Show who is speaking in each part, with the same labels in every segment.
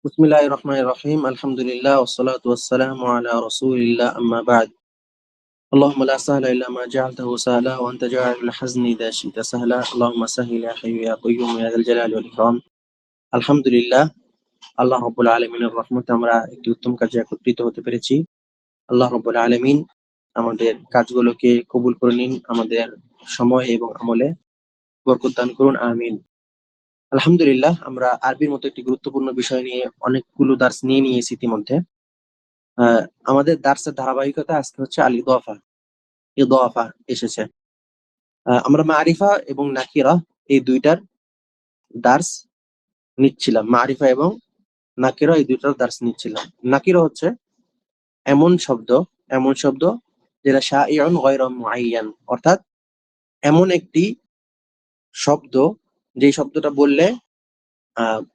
Speaker 1: بسم الله الرحمن الرحيم الحمد لله والصلاة والسلام على رسول الله أما بعد اللهم لا سهل إلا ما جعلته سهلا وأنت جاعل الحزن إذا شئت سهلا اللهم سهل يا حي يا قيوم يا ذا الجلال والإكرام الحمد لله আল্লাহ রাব্বুল আলামিনের রহমতে আমরা একটি উত্তম কাজে একত্রিত হতে পেরেছি। আল্লাহ রাব্বুল আলামিন আমাদের কাজগুলোকে কবুল করে নিন, আমাদের সময় এবং আমলে বরকত দান করুন, আমিন। আলহামদুলিল্লাহ, আমরা আরবির মতো একটি গুরুত্বপূর্ণ বিষয় নিয়ে অনেকগুলো দার্স নিয়ে নিয়েছি ইতিমধ্যে। আমাদের দার্সের ধারাবাহিকতা আজকে হচ্ছে আল ইদাফা। ইদাফা এসেছে। আমরা মারিফা এবং নাকিরা এই দুইটার দার্স নিচ্ছিলাম। মারিফা এবং নাকিরা এই দুইটার দার্স নিচ্ছিলাম। নাকিরা হচ্ছে এমন শব্দ যেটা শাইউন গায়রা মুআয়্যান, অর্থাৎ এমন একটি শব্দ যেই শব্দটা বললে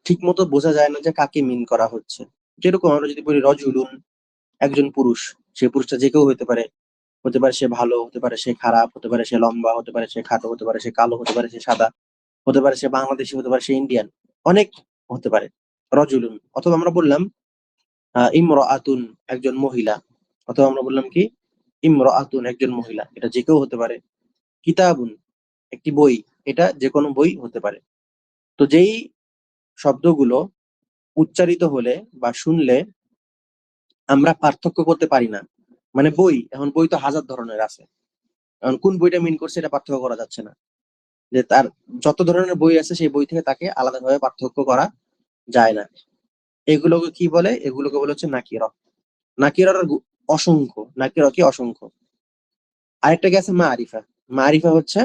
Speaker 1: ঠিক মতো বোঝা যায় না যে কাকে মিন করা হচ্ছে। যেরকম আমরা যদি বলি রজুলুন, একজন পুরুষ, সেই পুরুষটা যে কেউ হতে পারে। হতে পারে সে ভালো, হতে পারে সে খারাপ, হতে পারে সে লম্বা, হতে পারে সে খাটো, হতে পারে সে কালো, হতে পারে সে সাদা, হতে পারে সে বাংলাদেশী, হতে পারে সে ইন্ডিয়ান, অনেক হতে পারে। রজুলুন। অথবা আমরা বললাম ইমরাআতুন, একজন মহিলা। অথবা আমরা বললাম কি ইমরাআতুন, একজন মহিলা, এটা যে কেউ হতে পারে। কিতাবুন, একটি বই, এটা যে কোনো বই হতে পারে। তো যেই শব্দগুলো উচ্চারিত হলে বা শুনলে আমরা পার্থক্য করতে পারি না, মানে বই, এখন বই তো হাজার ধরনের আছে, এখন কোন বইটা মিন করছে এটা পার্থক্য করা যাচ্ছে না। যে তার যত ধরনের বই আছে সেই বই থেকে তাকে আলাদাভাবে পার্থক্য করা যায় না। এগুলোকে কি বলে? এগুলোকে বলে হচ্ছে নাকিরা। নাকিরার অসংখ্য, নাকিরা কি অসংখ্য। আরেকটা কি আছে? মারিফা। মারিফা হচ্ছে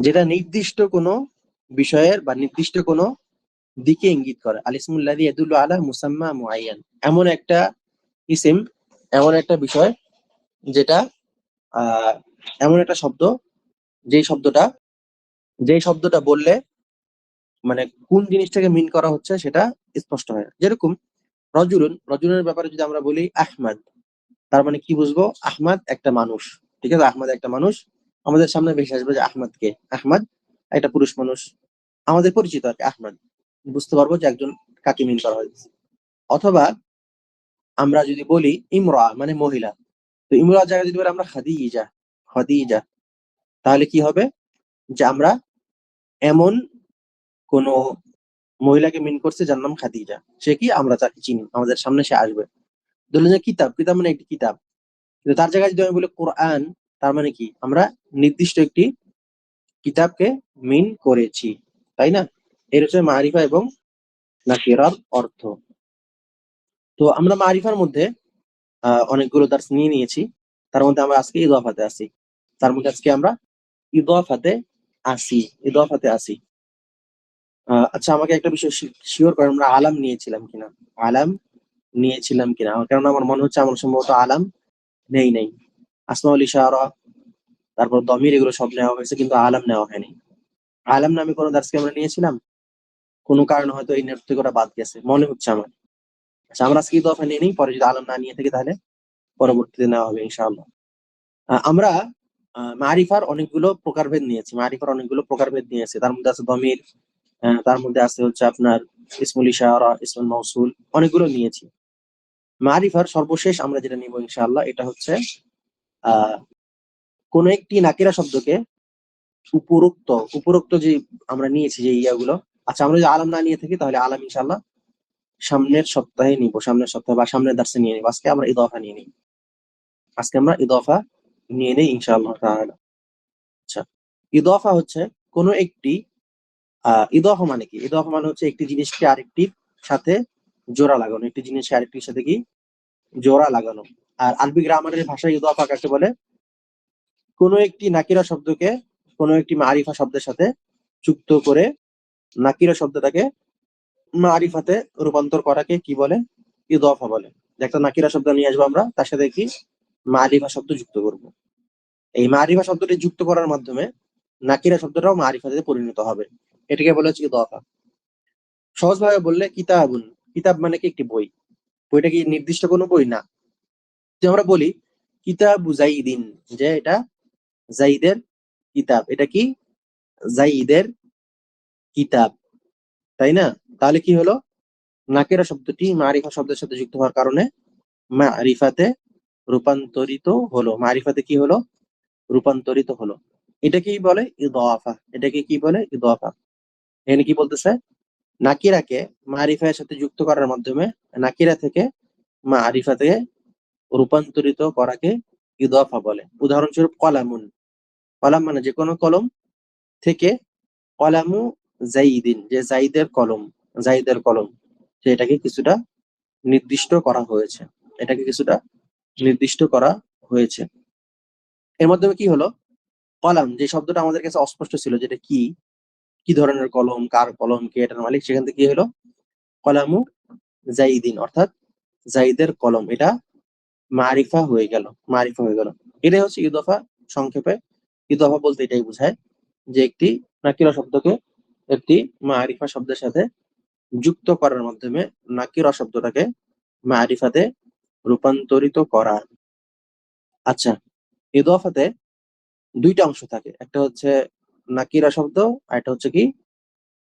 Speaker 1: যেটা নির্দিষ্ট কোনো বিষয়ের বা নির্দিষ্ট কোনো দিকে ইঙ্গিত করে। আল ইসমুল্লাযী ইয়াদুল্লু আলা মুসাম্মা মুআয়্যান, এমন একটা ইসিম, এমন একটা বিষয় যেটা আহ এমন একটা শব্দ, যেই শব্দটা যেই শব্দটা বললে মানে কোন জিনিসটাকে মিন করা হচ্ছে সেটা স্পষ্ট হয়। যেরকম রজুলুন, রজুলের ব্যাপারে যদি আমরা বলি আহমাদ, তার মানে কি বুঝবো? আহমাদ একটা মানুষ। ঠিক আছে, আহমাদ একটা মানুষ। আমাদের সামনে ভেসে আসবে যে আহমাদ কে? আহমাদ একটা পুরুষ মানুষ, আমাদের পরিচিত আর কি আহমাদ। বুঝতে পারবো যে একজন, কাকে মিন করা হয়েছে। অথবা আমরা যদি বলি ইমরা, মানে মহিলা, তো ইমরার জায়গায় যদি বলি আমরা খাদিজা, খাদিজা, তাহলে কি হবে? যে আমরা এমন কোন মহিলাকে মিন করছে যার নাম খাদিজা। সে কি? আমরা তাকে চিনি, আমাদের সামনে সে আসবে। ধরলেন যে কিতাব, কিতাব মানে একটি কিতাব, কিন্তু তার জায়গায় যদি আমি বলি কোরআন, তার মানে কি? আমরা নির্দিষ্ট একটি কিতাবকে মিন করেছি, তাই না? এর হচ্ছে মারিফা এবং নাকিরার অর্থ। তো আমরা মারিফার মধ্যে অনেকগুলো দার্স নিয়ে নিয়েছি। তার মধ্যে আমরা আজকে ইদাফাতে আসি। তার মধ্যে আজকে আমরা ইদাফাতে ইদাফাতে আসি। আচ্ছা, আমাকে একটা বিষয় শিওর করেন, আমরা আলাম নিয়েছিলাম কিনা? আলাম নিয়েছিলাম কিনা? কেননা আমার মনে হচ্ছে আমরা সম্ভবত আলাম নেই। আসমাউল ইশারা, তারপর দমির, এগুলো সব নেওয়া হয়েছে, কিন্তু আলাম নেওয়া হয়নি। আলাম নামে কোনো দার্সকে আমরা নিয়েছিলাম? কোনো কারণে হয়তো এই নেট থেকে ওটা বাদ গেছে মনে হচ্ছে আমার। আচ্ছা, আমরা আজকে ইদাফা নিয়ে নিই, পরে যদি আলাম না নিয়ে থাকি তাহলে পরবর্তীতে নেওয়া হবে ইনশাআল্লাহ। আমরা মারিফার অনেকগুলো প্রকারভেদ নিয়েছি, তার মধ্যে আছে দমির, তার মধ্যে আছে হচ্ছে আপনার ইসমুল ইশারা, ইসমুল মাউসুল, অনেকগুলো নিয়েছি। মারিফার সর্বশেষ আমরা যেটা নিব ইনশাআল্লাহ, এটা হচ্ছে আহ কোন একটি নাকিরা শব্দকে উপরোক্ত উপরোক্ত যে আমরা নিয়েছি যে ইয়াগুলো। আচ্ছা, আমরা যদি আলাম না নিয়ে থাকি তাহলে আলাম ইনশাআল্লাহ সামনের সপ্তাহে নিব, সামনের সপ্তাহে বা সামনের দার্সে নিয়ে নিব। আজকে আমরা ইদাফা নিয়ে নেই ইনশাআল্লাহ তাআলা। আচ্ছা, ইদাফা হচ্ছে কোন একটি ইদাফা মানে কি? ইদাফা মানে হচ্ছে একটি জিনিসকে আরেকটির সাথে জোড়া লাগানো, একটি জিনিসকে আরেকটির সাথে কি জোড়া লাগানো। আর আরবি গ্রামারের ভাষায় ইদাফা কাকে বলে? কোন একটি নাকিরা শব্দকে কোন একটি মারিফা শব্দের সাথে যুক্ত করে নাকিরা শব্দটাকে মারিফাতে রূপান্তর করাকে কি বলে? ইদাফা বলে। যে একটা নাকিরা শব্দ নিয়ে আসবো আমরা, তার সাথে কি মারিফা শব্দ যুক্ত করব। এই মারিফা শব্দটি যুক্ত করার মাধ্যমে নাকিরা শব্দটাও মারিফাতে পরিণত হবে। এটাকে বলে হচ্ছে ইদাফা। সহজভাবে বললে কিতাবুন, কিতাব মানে কি? একটি বই। বইটা কি নির্দিষ্ট কোনো বই? না। যে আমরা বলি কিতাবু জাইদিন, যে এটা জাইদের কিতাব, এটা কি? জাইদের কিতাব, তাই না? তাহলে কি হলো? নাকিরা শব্দটি মারিফা শব্দের সাথে যুক্ত হওয়ার কারণে মারিফাতে রূপান্তরিত হলো। মারিফাতে কি হলো? রূপান্তরিত হলো। এটাকেই বলে ইদাফা। এটাকে কি বলে? ইদাফা। এখানে কি বলতেছে? নাকিরাকে মারিফার সাথে যুক্ত করার মাধ্যমে নাকিরা থেকে মারিফাতে রূপান্তরিত করাকে ইদাফা বলে। উদাহরণস্বরূপ কলামুন। কলাম মানে যে কোনো কলম থেকে কলামু জাইদিন, যে জাইদের কলম, জাইদের কলম, সেটাকে কিছুটা নির্দিষ্ট করা হয়েছে। এটাকে কিছুটা নির্দিষ্ট করা হয়েছে। এর মাধ্যমে কি হলো? কলাম যে শব্দটা আমাদের কাছে অস্পষ্ট ছিল, যেটা কি কি ধরনের কলম, কার কলম, কে এটার মালিক, সেখান থেকে কি হলো? কলামু জাইদিন অর্থাৎ জাইদের কলম, এটা মারিফা হয়ে গেল। মারিফা হয়ে গেল। এটাই হচ্ছে ইদফা। সংক্ষেপে ইদফা বলতে এটাই বোঝায় যে একটি নাকিরা শব্দকে একটি মারিফা শব্দের সাথে যুক্ত করার মাধ্যমে নাকিরা শব্দটাকে মারিফাতে রূপান্তরিত করা। আচ্ছা, ইদফাতে দুইটা অংশ থাকে, একটা হচ্ছে নাকিরা শব্দ, আর একটা হচ্ছে কি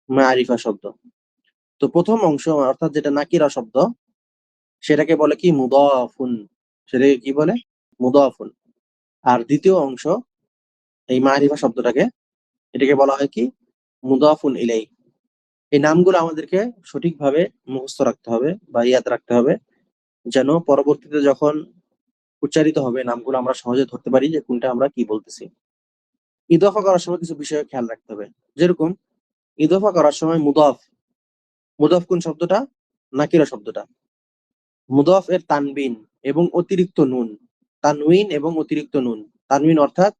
Speaker 1: মারিফা শব্দ। তো প্রথম অংশ অর্থাৎ যেটা নাকিরা শব্দ, সেটাকে বলে কি মুদাফুন। সেটাকে কি বলে? মুদাফুন। আর দ্বিতীয় অংশ এই মারিফা শব্দটাকে, এটাকে বলা হয় কি মুদাফুন ইলাই। এই নামগুলো আমাদেরকে সঠিকভাবে মুখস্থ রাখতে হবে বা ইয়াদ রাখতে হবে, যেন পরবর্তীতে যখন উচ্চারিত হবে নামগুলো আমরা সহজে ধরতে পারি যে কোনটা আমরা কি বলতেছি। ইদফা করার সময় কিছু বিষয়ে খেয়াল রাখতে হবে। যেরকম ইদফা করার সময় মুদাফ, মুদাফ কোন শব্দটা? নাকিরা শব্দটা। মুদাফ এর তানবিন এবং অতিরিক্ত নুন, তানউইন এবং অতিরিক্ত নুন। তানউইন অর্থাৎ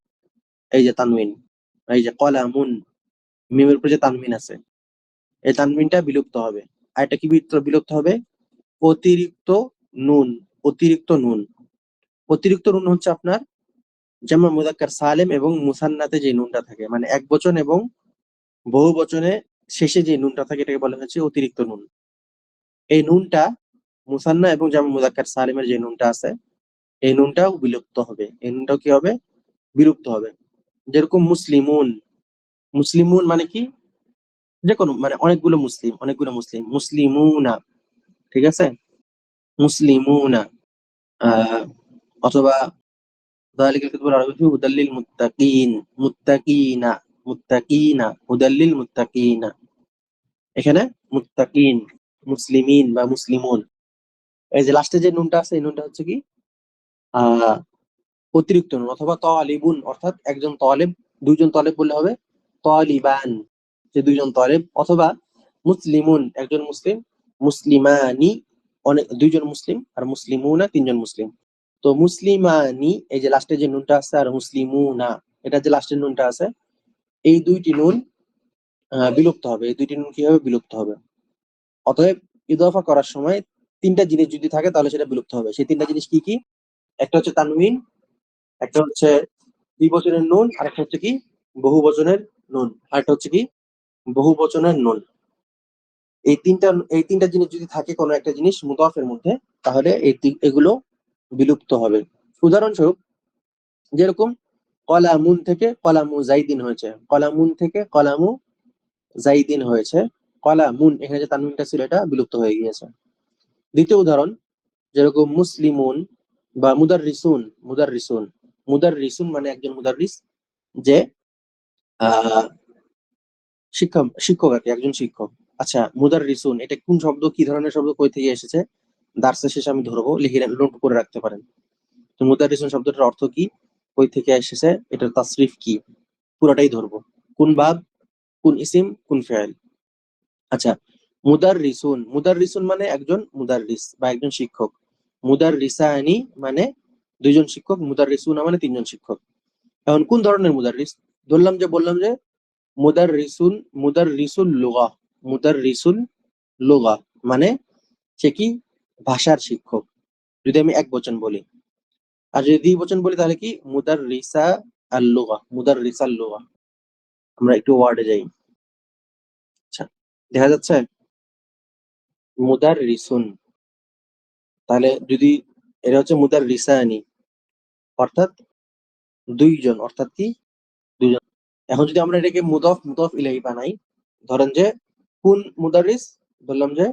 Speaker 1: এই যে তানউইন, এই যে কলামুন, মিমের উপরে যে তানবিন আছে, এই তানবিনটা বিলুপ্ত হবে। আর এটা কি বিলুপ্ত হবে? অতিরিক্ত নুন। অতিরিক্ত নুন। অতিরিক্ত নুন হচ্ছে আপনার যেমন মুযাক্কার সালেম এবং মুসান্নাতে যে নুনটা থাকে, মানে এক বচন এবং বহু বচনে শেষে যে নুনটা থাকে, এটাকে বলা হচ্ছে অতিরিক্ত নুন। এই নুনটা মুসান্না এবং যেমন মুযাক্কার সালেমের যে নুনটা আছে, এই নুনটাও বিলুপ্ত হবে। এই নুনটাও কি হবে? বিলুপ্ত হবে। যেরকম মুসলিমুন। মুসলিমুন মানে কি? যে কোনো মানে অনেকগুলো মুসলিম, অনেকগুলো মুসলিম। মুসলিমুনা, ঠিক আছে? মুসলিমুনা। আহ অথবা যালিকাল কিতাবুল লা রাইবা ফীহি হুদাল লিল মুত্তাকিন। মুত্তাকিনা, মুত্তাকিনা, হুদাল লিল মুত্তাকিনা। এখানে মুত্তাকিন, মুসলিমিন বা মুসলিমুন। এই যে লাস্টে যে নুনটা আছে, এই নুনটা হচ্ছে কি আহ অতিরিক্ত নুন। অথবা তালিবুন অর্থাৎ একজন তালেব, দুইজন তালেব বললে হবে তালিবান, যে দুইজন তালেব। অথবা মুসলিমুন একজন মুসলিম, মুসলিমানি অনেক দুইজন মুসলিম, আর মুসলিমুনা তিনজন মুসলিম। তো মুসলিমানি এই যে লাস্টে যে নুনটা আছে, আর মুসলিমুনা এটা যে লাস্টের নুনটা আছে, এই দুইটি নুন বিলুপ্ত হবে। এই দুইটি নুন কি হবে? বিলুপ্ত হবে। অতএব ইদফা করার সময় তিনটা জিনিস যদি থাকে তাহলে সেটা বিলুপ্ত হবে। সেই তিনটা জিনিস কি কি? একটা হচ্ছে তানউইন, একটা হচ্ছে দ্বিবচনের নুন, আর একটা হচ্ছে কি বহু বচনের নুন, আর একটা হচ্ছে কি বহু বচনের নুন। এই তিনটা জিনিস যদি থাকে কোনো একটা জিনিস মুদাফের মধ্যে, তাহলে এগুলো বিলুপ্ত হবে। উদাহরণস্বরূপ যেরকম কলামুন থেকে কলামু জাইদিন হয়েছে, কলামুন থেকে কলামু জাইদিন হয়েছে, কলামুন এখানে যে তানউইনটা ছিল এটা বিলুপ্ত হয়ে গিয়েছে। দ্বিতীয় উদাহরণ যেরকম মুসলিমুন বা মুদাররিসুন। মুদাররিসুন, মুদাররিসুন মানে একজন মুদাররিস, যে আহ শিক্ষক, শিক্ষক আর কি, একজন শিক্ষক। আচ্ছা, মুদাররিসুন এটা কোন শব্দ, কি ধরনের শব্দ, কই থেকে এসেছে? দার্সের শেষে আমি ধরবো, লিখে নোট করে রাখতে পারেন। তো মুদাররিসুন শব্দটার অর্থ কি, কই থেকে এসেছে, এটার তাসরিফ কি, পুরোটাই ধরবো। কোন বাব, কোন ইসিম, কোন ফেল। আচ্ছা, মুদাররিসুন, মুদাররিসুন মানে একজন মুদাররিস বা একজন শিক্ষক। মুদাররিসানি মানে দুইজন শিক্ষক। মুদাররিসুনা মানে তিনজন শিক্ষক। এখন কোন ধরনের মুদাররিস? বললাম যে মুদাররিসুন, মুদাররিসুল লুগা। মুদাররিসুল লুগা মানে সে কি ভাষার শিক্ষক, যদি আমি এক বচন বলি। আর যদি দ্বিবচন বলি তাহলে কি মুদাররিসা আল লুগা, মুদাররিসাল লুগা। আমরা একটু ওয়ার্ডে যাই। আচ্ছা, দেখা যাচ্ছে মুদাররিসুন, তাহলে যদি এটা হচ্ছে মুদাররিসানি অর্থাৎ দুইজন, অর্থাৎ কি দুইজন। এখন যদি আমরা এটাকে মুদফ ইলাইহি বানাই, ধরেন যে কোন মুদাররিস, বললাম যে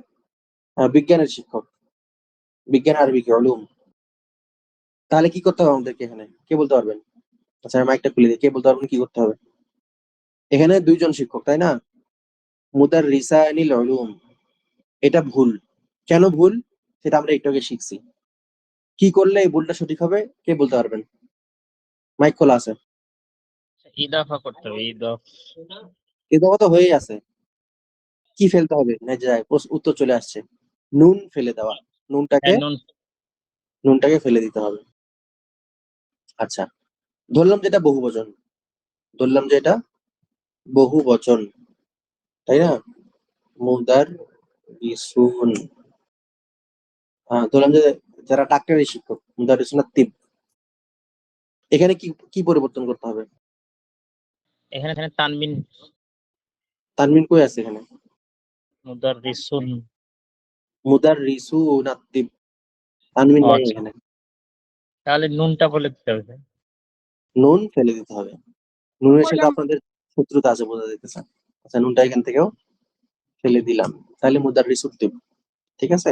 Speaker 1: বিজ্ঞানের শিক্ষক, বিজ্ঞান আরবি কি উলুম। তাহলে কি করতে হবে আমাদেরকে এখানে, কে বলতে পারবেন? আচ্ছা আমি মাইকটা খুলে দিই, কে বলতে পারবেন কি করতে হবে? এখানে দুইজন শিক্ষক তাই না, মুদাররিসানিল উলুম, এটা ভুল। কেন ভুল সেটা আমরা একটু আগে শিখছি। কি করলে এই ভুলটা সঠিক হবে, কে বলতে পারবেন? মাইক খোলা আছে।
Speaker 2: ইদাফা করতে হবে,
Speaker 1: এটা কথা হয়েই আছে, কি ফেলতে হবে না যায় উত্তর চলে আসছে, নুন ফেলে দেওয়া, নুনটাকে নুনটাকে ফেলে দিতে হবে। আচ্ছা ধরলাম যে এটা বহু বচন, ধরলাম যে এটা বহু বচন, তাই না, মুদার বিসুন, ধরলাম যে যারা ডাক্তারি শিক্ষক মুদার বিসুন তিব, এখানে কি কি পরিবর্তন করতে হবে?
Speaker 2: এখানে তানবিন,
Speaker 1: তানবিন কই আছে এখানে?
Speaker 2: মুদাররিসুন।
Speaker 1: মুদার রিসুন তিব, তানবিন নাই
Speaker 2: আচ্ছা,
Speaker 1: এখানে,
Speaker 2: তাহলে নুনটা বলে দিতে হবে।
Speaker 1: নুন ফেলে দিতে হবে। নুনের সাথে আপনাদের শত্রুতা আছে বোঝা যাইতেছে। আচ্ছা নুনটা এখান থেকেও ফেলে দিলাম, তাহলে মুদার রিসুন তিব, ঠিক আছে।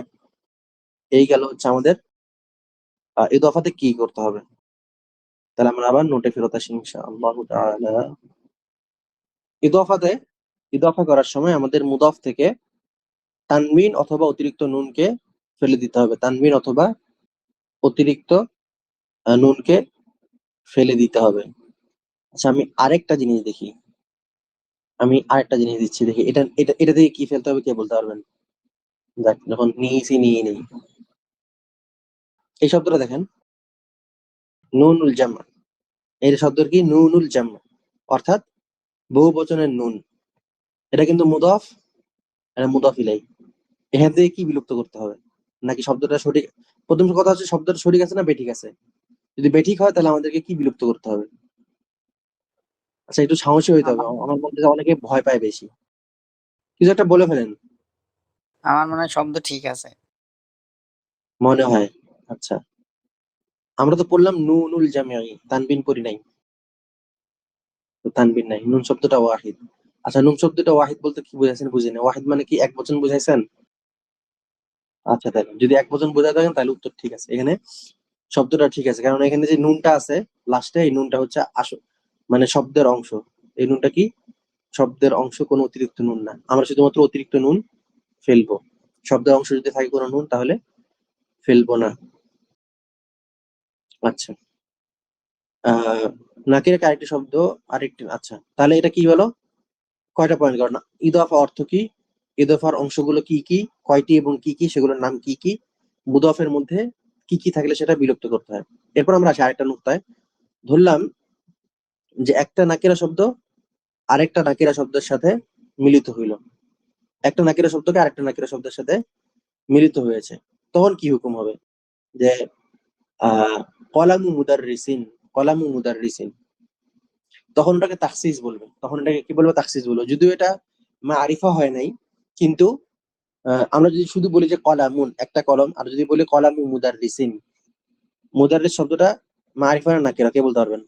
Speaker 1: এই গেল হচ্ছে আমাদের ইদফাতে কি করতে হবে। তাহলে আমরা আবার নোটে ফেরত আসি ইনশাআল্লাহ তাআলা। ইদফাতে ইদফা করার সময় আমাদের মুদাফ থেকে তানবিন অথবা অতিরিক্ত নুনকে ফেলে দিতে হবে, তানবিন অথবা অতিরিক্ত নুনকে ফেলে দিতে হবে। আচ্ছা আমি আরেকটা জিনিস দেখি, আমি আরেকটা জিনিস দিচ্ছি দেখি, এটা এটা এটা থেকে কি ফেলতে হবে কে বলতে পারবেন? যাক যখন নিয়েছি নিয়ে নেই, এই শব্দটা দেখেন, নুনুল জামা, এই শব্দের কি নুনুল জামা, অর্থাৎ বহু বচনের নুন, এটা কিন্তু মুদাফ, এটা মুদাফ ইলাই, এখান থেকে কি বিলুপ্ত করতে হবে, নাকি শব্দটা সঠিক? প্রথম কথা হচ্ছে শব্দটা সঠিক আছে না বেঠিক আছে, যদি বেঠিক হয় তাহলে আমাদেরকে কি বিলুপ্ত করতে হবে? আচ্ছা একটু সাহসী হইতে হবে, আমার মধ্যে অনেকে ভয় পায় বেশি, কিছু একটা বলে ফেলেন।
Speaker 3: আমার মনে হয় শব্দ ঠিক আছে।
Speaker 1: মনে হয়, আচ্ছা আমরা তো পড়লাম নুনুল জামিই, তানবিন পড়ি নাই, তো তানবিন নাই, নুন শব্দটা ওয়াহিদ। আচ্ছা নুন শব্দটা ওয়াহিদ বলতে কি বুঝাইছেন বুঝি না, ওয়াহিদ মানে কি এক বচন বুঝাইছেন? আচ্ছা তাহলে যদি এক বচন বোঝায় থাকেন তাহলে উত্তর ঠিক আছে, এখানে শব্দটা ঠিক আছে, কারণ এখানে যে নুনটা আছে লাস্টে, এই নুনটা হচ্ছে মানে শব্দের অংশ, এই নুনটা কি শব্দের অংশ, কোনো অতিরিক্ত নুন না, আমরা শুধুমাত্র অতিরিক্ত নুন ফেলবো, শব্দের অংশ যদি থাকে কোনো নুন তাহলে ফেলবো না। আচ্ছা আহ নাকিরাকে আরেকটি শব্দ, আরেকটি, আচ্ছা তাহলে এটা কি হলো, কয়টা পয়েন্ট কারণ ইদফা অর্থ কি, ইদফার অংশগুলো কি কি, কয়টি এবং কি কি, সেগুলোর নাম কি কি, মুদফের মধ্যে কি কি থাকলে সেটা বিলুপ্ত করতে হয়। এরপর আমরা আসি আরেকটা নুক্তায়, ধরলাম যে একটা নাকিরা শব্দ আরেকটা নাকিরা শব্দের সাথে মিলিত হইল, একটা নাকিরা শব্দকে আরেকটা নাকিরা শব্দের সাথে মিলিত হয়েছে, তখন কি হুকুম হবে? যে আহ কলামু মুদাররিসিন, কলামু মুদাররিসিন, তখন ওটাকে তাখসিস বলবে, তখন এটাকে কি বলবো, তাখসিস বলবো, যদিও এটা মারিফা হয় নাই, কিন্তু আমরা যদি শুধু বলি যে কলামুন একটা কলম, আর যদি বলি কলামু মুদাররিসিন, মুদাররিস শব্দটা মারিফা না নাকিরা, কে বলতে পারবেন?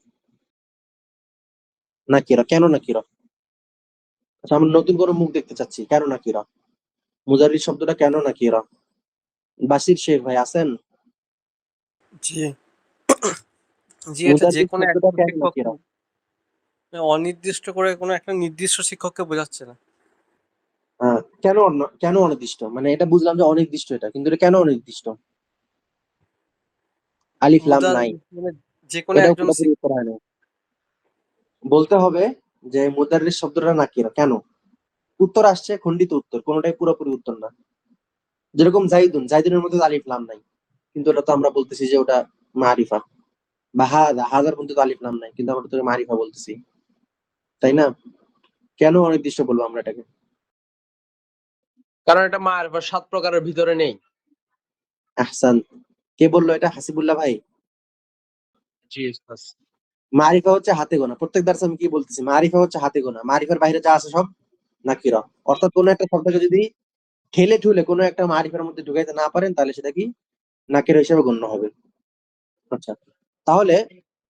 Speaker 1: নাকিরা, কেন নাকিরা? আচ্ছা আমরা নতুন করে মুখ দেখতে চাচ্ছি, কেন নাকিরা, মুদাররিস শব্দটা কেন নাকিরা? বাসির শেখ ভাই আছেন?
Speaker 4: জি জি, এটা যে
Speaker 1: মুদাররিস
Speaker 4: কোনো
Speaker 1: শব্দটা
Speaker 4: একজন
Speaker 1: কেন
Speaker 4: শিক্ষককে,
Speaker 1: নাকিরা?
Speaker 4: অনির্দিষ্ট করে কোনো একটা নির্দিষ্ট শিক্ষককে বোঝাচ্ছে না।
Speaker 1: কেন কেন অনির্দিষ্ট, মানে এটা বুঝলাম যে অনির্দিষ্ট, এটা কিন্তু এটা কেন অনির্দিষ্ট? আলিফ লাম
Speaker 4: মুদার
Speaker 1: নাই,
Speaker 4: মানে যে কোনো
Speaker 1: এটাও
Speaker 4: একজন
Speaker 1: পুরোপুরি উত্তর হয় না, বলতে হবে যে মুদাররিস শব্দটা নাকিরা কেন, উত্তর আসছে খণ্ডিত উত্তর, কোনোটাই পুরোপুরি উত্তর না। যেরকম জাইদুন, জাইদুনের মধ্যে তো আলিফ লাম নাই, কিন্তু ওটা তো আমরা বলতেছি যে ওটা মারিফা, বা হাদা, হাদার মধ্যে তো আলিফ লাম নাই, কিন্তু আমরা তো মারিফা বলতেছি, তাই না? কেন অনির্দিষ্ট বলবো আমরা এটাকে?
Speaker 5: কারণ এটা মা'রিফার ৭ প্রকারের ভিতরে নেই।
Speaker 1: আহসান, কে বললো এটা? হাসিবুল্লাহ ভাই।
Speaker 5: জি উস্তাদ।
Speaker 1: মারিফা হচ্ছে হাতে গোনা, প্রত্যেক দার্সে আমি কি বলতেছি, মারিফা হচ্ছে হাতে গোনা, মারিফার বাইরে যা আছে সব নাকিরা, অর্থাৎ কোনো একটা শব্দকে যদি ঠেলে ঠুলে কোনো একটা মারিফার মধ্যে ঢুকাইতে না পারেন তাহলে সেটা কি নাকিরা হিসেবে গণ্য হবে। আচ্ছা তাহলে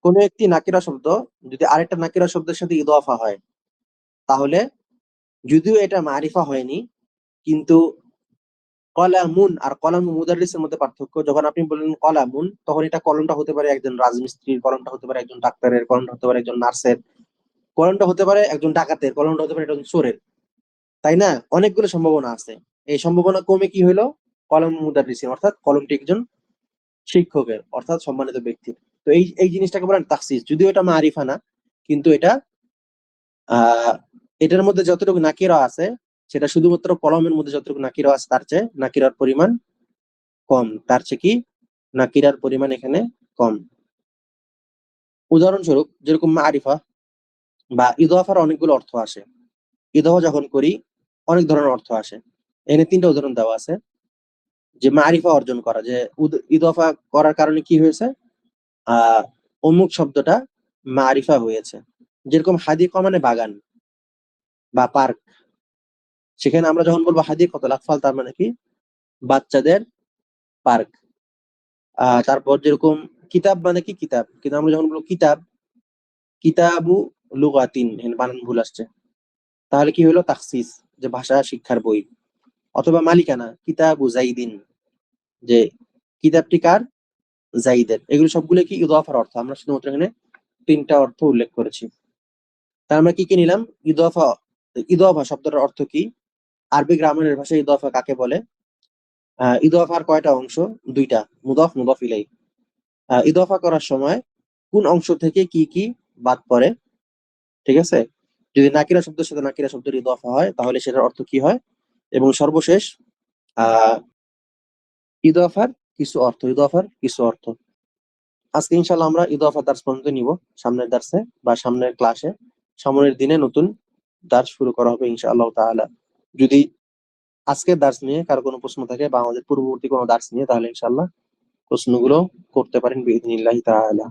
Speaker 1: কোনো একটি নাকিরা শব্দ যদি আরেকটা নাকিরা শব্দের সাথে ইদফা হয়, তাহলে যদিও এটা মারিফা হয়নি, কিন্তু কলামুন আর কলাম মুদাররিসের মধ্যে পার্থক্য, যখন আপনি বললেন কলামুন তখন এটা কলমটা হতে পারে একজন রাজমিস্ত্রির, কলমটা হতে পারে একজন ডাক্তারের, কলমটা হতে পারে একজন নার্সের, কলমটা হতে পারে একজন ডাকাতের, কলমটা হতে পারে একজন চোরের, তাই না? অনেকগুলো সম্ভাবনা আছে। এই সম্ভাবনা কমে কি হলো, কলম মুদাররিসিন অর্থাৎ কলমটি একজন শিক্ষকের অর্থাৎ সম্মানিত ব্যক্তির। তো এই এই জিনিসটাকে বলেন তাখসিস, যদিও এটা মারিফা না, কিন্তু এটা এটার মধ্যে যতটুকু নাকিরা আছে সেটা শুধুমাত্র কলমের মধ্যে যতটুকু নাকিরা আছে তার চেয়ে নাকিরার পরিমাণ কম, তার চেয়ে কি নাকিরার পরিমাণ এখানে কম। উদাহরণস্বরূপ যেরকম মারিফা বা ইদাফার অনেকগুলো অর্থ আসে, ইদাফা যখন করি অনেক ধরনের অর্থ আসে। এখানে 3টা উদাহরণ দেওয়া আছে যে মারিফা অর্জন করা, যে ইদাফা করার কারণে কি হয়েছে, অমুক শব্দটা মারিফা হয়েছে। যেরকম হাদিকা মানে বাগান বা পার্ক, সেখানে আমরা যখন বলবো হাদিকাতুল আতফাল তার মানে কি বাচ্চাদের পার্ক। তারপর যেরকম কিতাব মানে কি কিতাব, কিন্তু আমরা যখন বলবো কিতাব, কিতাবু লুগাতিন, এখানে বানান ভুল আসছে, তাহলে কি হলো তাখসিস, যে ভাষা শিক্ষার বই। অথবা মালিকানা, কিতাবু জাইদিন, যে কিতাবটি কার, জাইদের। এগুলো সবগুলো কি ইদাফার অর্থ, আমরা শুধুমাত্র এখানে 3টা অর্থ উল্লেখ করেছি। তার আমরা কি কি নিলাম, ইদাফা। ইদাফা শব্দটার অর্থ কি, আরবি গ্রামারের ভাষায় ইদাফা কাকে বলে? ইদাফার কয়টা অংশ? 2টা, মুদাফ মুদাফ ইলাইহি। ইদাফা করার সময় কোন অংশ থেকে কি কি বাদ পড়ে, ঠিক আছে? যদি নাকিরা শব্দের সাথে নাকিরা শব্দের ইদাফা হয় তাহলে সেটার অর্থ কি হয়, এবং সর্বশেষ আহ ইদাফার কিছু অর্থ। আজকে ইনশাআল্লাহ আমরা ইদাফা দার্স পর্যন্ত নিব, সামনের দার্সে বা সামনের ক্লাসে, সামনের দিনে নতুন দার্স শুরু করা হবে ইনশাআল্লাহ তাআলা। যদি আজকের দার্স নিয়ে কারো কোনো প্রশ্ন থাকে বা আমাদের পূর্ববর্তী কোনো দার্স নিয়ে, তাহলে ইনশাআল্লাহ প্রশ্নগুলো করতে পারেন বিইذنিল্লাহি তাআলা।